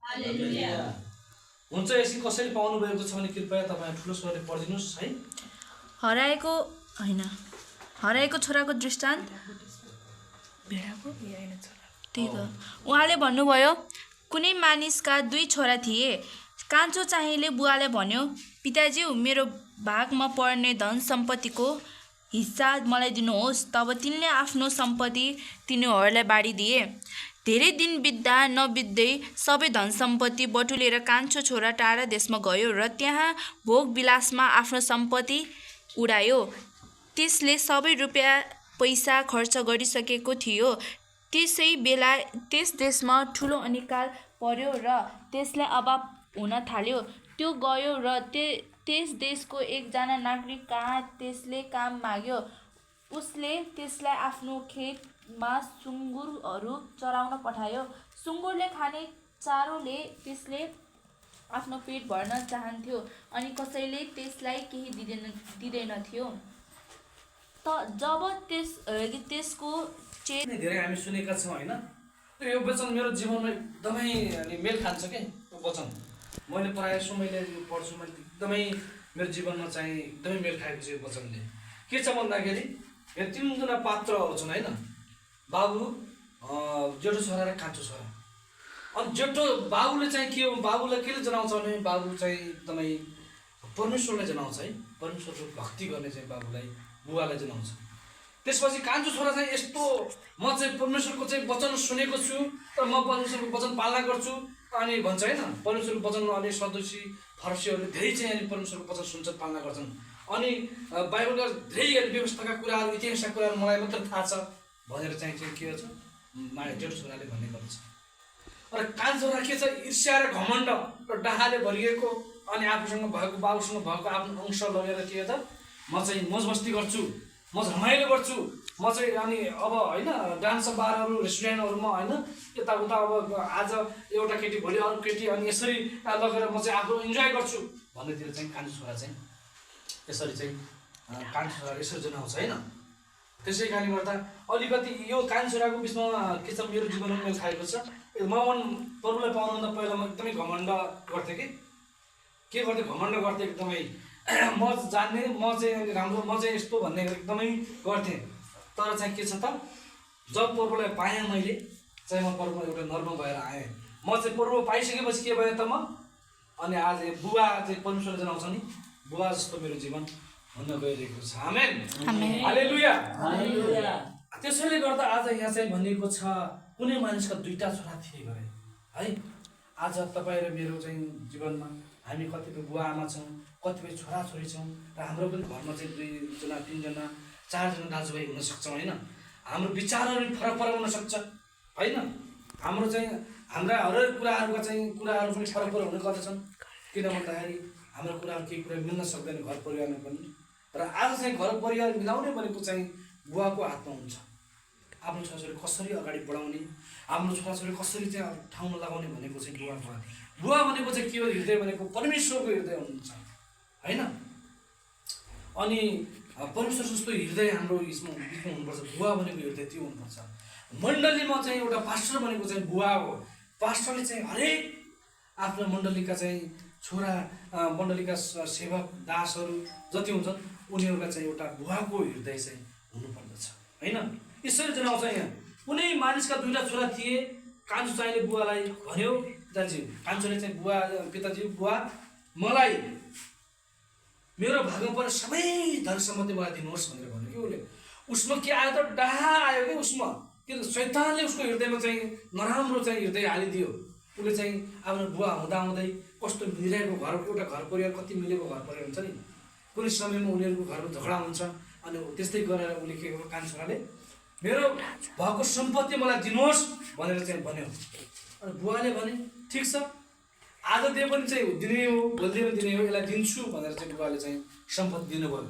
हालेलुया। हुन्छ यसरी कसरी पाउनु भएको छ भने कृपया तपाईँ ठुलो स्वरले पढिदिनुहोस् है। हराएको छोराको दृष्टान्त त्यही त। उहाँले भन्नुभयो, कुनै मानिसका 2 छोरा थिए। कान्छो चाहिँले बुवाले भन्यो, पिताज्यू, मेरो भागमा पर्ने धन सम्पत्तिको हिस्सा मलाई दिनुहोस्। तब तिनले आफ्नो सम्पत्ति तिनीहरूलाई बाँडिदिए। धेरै दिन बित्दा नबित्दै सबै धन सम्पत्ति बटुलेर कान्छो छोरा टाढा देशमा गयो र त्यहाँ भोग विलासमा आफ्नो सम्पत्ति उडायो। त्यसले सबै रुपियाँ पैसा खर्च गरिसकेको थियो। त्यसै बेला त्यस देशमा ठुलो अनिकाल पर्यो र त्यसलाई अभाव हुन थाल्यो। त्यो गयो र त्यस देशको एकजना नागरिक कहाँ त्यसले काम माग्यो। उसले त्यसलाई आफ्नो खेतमा सुँगुरहरू चराउन पठायो। सुँगुरले खाने चारोले त्यसले आफ्नो पेट भर्न चाहन्थ्यो अनि कसैले त्यसलाई केही दिँदैनथ्यो। जब त्यसको धेरै हामी सुनेका छौँ होइन। यो वचन मेरो जीवनमा एकदमै मेल खान्छ क्या। यो वचन मैले पढाएछु, मैले पढ्छु, मैले एकदमै मेरो जीवनमा चाहिँ एकदमै मेल खाएको छ यो वचनले। के छ भन्दाखेरि यो 3 जना पात्रहरू छन् होइन। बाबु, जेठो छोरा र कान्छो छोरा। अनि जेठो बाबुले चाहिँ के हो, बाबुलाई केले जनाउँछ भने बाबु चाहिँ एकदमै परमेश्वरलाई जनाउँछ है। परमेश्वरको भक्ति गर्ने चाहिँ बाबुलाई, बुवालाई जनाउँछ। त्यसपछि कान्छो छोरा चाहिँ यस्तो, म चाहिँ परमेश्वरको चाहिँ वचन सुनेको छु तर म परमेश्वरको वचन पालना गर्छु अनि भन्छ होइन। परमेश्वरको वचनमा अनि सदुसी फरिसीहरूले धेरै चाहिँ अनि परमेश्वरको वचन सुन्छन्, पालना गर्छन्। अनि बाइबलका धेरै व्यवस्थाका कुराहरू, इतिहासका कुराहरू मलाई मात्र थाहा छ भनेर चाहिँ के छ जेठो छोराले भन्ने गर्छ। र कान्छो छोरा के छ, ईर्ष्या र घमण्ड र डाहाले भरिएको अनि आफूसँग भएको, बाबुसँग भएको आफ्नो अंश लगेर के छ, म चाहिँ मोज मस्ती गर्छु, म रमाइलो गर्छु, म चाहिँ अनि अब होइन डान्स बारहरू, रेस्टुरेन्टहरूमा होइन यताउता, अब आज एउटा केटी भोलि अरू केटी, अनि यसरी लगेर म चाहिँ आफू इन्जोय गर्छु भन्नेतिर चाहिँ कान्छो छोरा चाहिँ यसरी चाहिँ कान्छो छोरा यसरी जनाउँछ होइन। त्यसै कारणले गर्दा अलिकति यो कान्छो छोराको बिचमा के छ, मेरो जीवनमा मेल खाएको छ। म प्रभुलाई पाउनुभन्दा पहिला म एकदमै घमण्ड गर्थेँ के गर्थेँ, घमण्ड गर्थेँ एकदमै। म जान्ने, म चाहिँ राम्रो, म चाहिँ यस्तो भन्ने एकदमै गर्थेँ। तर चाहिँ के छ त, जब प्रभुलाई पाएँ मैले चाहिँ म प्रभुमा एउटा नर्म भएर आएँ। म चाहिँ प्रभु पाइसकेपछि के भयो त म, अनि आज बुवा चाहिँ परमेश्वर जनाउँछ नि, बुवा जस्तो मेरो जीवन हुन गइरहेको छ। आमेन, हालेलुया। त्यसैले गर्दा आज यहाँ चाहिँ भनिएको छ, कुनै मानिसका 2टा छोरा थिए गरे है। आज तपाईँ र मेरो चाहिँ जीवनमा हामी कतिपय बुवा आमा छौँ, कतिपय छोराछोरी छौँ र हाम्रो पनि घरमा चाहिँ 2 जना 3 जना 4 जना दाजुभाइ हुन सक्छौँ होइन। हाम्रो विचारहरू फरक हुनसक्छ होइन। हाम्रो चाहिँ हाम्रा हरेक कुराहरूको चाहिँ कुराहरू पनि फरक हुने गर्दछन्। किन भन्दाखेरि हाम्रो कुराहरू केही कुरा मिल्न सक्दैन घर परिवारमा पनि। र आज चाहिँ घर परिवार मिलाउने भनेको चाहिँ बुवाको हातमा हुन्छ। आफ्नो छोराछोरी कसरी अगाडि बढाउने, आफ्नो छोराछोरी कसरी चाहिँ ठाउँमा लगाउने भनेको चाहिँ बुवाको हात। बुवा भनेको चाहिँ के हो, हृदय भनेको परमेश्वरको हृदय हुनुहुन्छ होइन। अनि परमेश्वर जस्तो हृदय हाम्रो बिचमा हुनुपर्छ। बुवा भनेको हृदय त्यो हुनुपर्छ। मण्डलीमा चाहिँ एउटा पास्टर भनेको चाहिँ बुवा हो। पास्टरले चाहिँ हरेक आफ्नो मण्डलीका चाहिँ छोरा, मण्डलीका सेवक दासहरू जति हुन्छन् उनीहरूका चाहिँ एउटा बुवाको हृदय चाहिँ हुनुपर्दछ होइन। यसरी जनाउँछ यहाँ, कुनै मानिसका 2टा छोरा थिए। कान्छो चाहिँले बुवालाई भन्यो, पिताजी, कान्छोले चाहिँ बुवा, पिताजी बुवा, मलाई मेरो भागमा पर सबै धन सम्पत्ति मलाई दिनुहोस् भनेर भन्यो कि उसले। उसमा के आयो त, डाहा आयो कि उसमा, कि शैतानले उसको हृदयमा चाहिँ नराम्रो चाहिँ हृदय हालिदियो। उसले चाहिँ आफ्नो बुवा हुँदाहुँदै कस्तो मिलेको घर, एउटा घर परिवार कति मिलेको घर परिवार हुन्छ नि, कुनै समयमा उनीहरूको घरमा झगडा हुन्छ। अनि त्यस्तै गरेर उसले के गर्यो, कान्छो छोराले मेरो भएको सम्पत्ति मलाई दिनुहोस् भनेर चाहिँ भन्यो। अनि बुवाले भने ठिक छ, आज दिए पनि चाहिँ दिने हो, भोलि पनि दिने हो, यसलाई दिन्छु भनेर चाहिँ बुवाले चाहिँ सम्पत्ति दिनुभयो।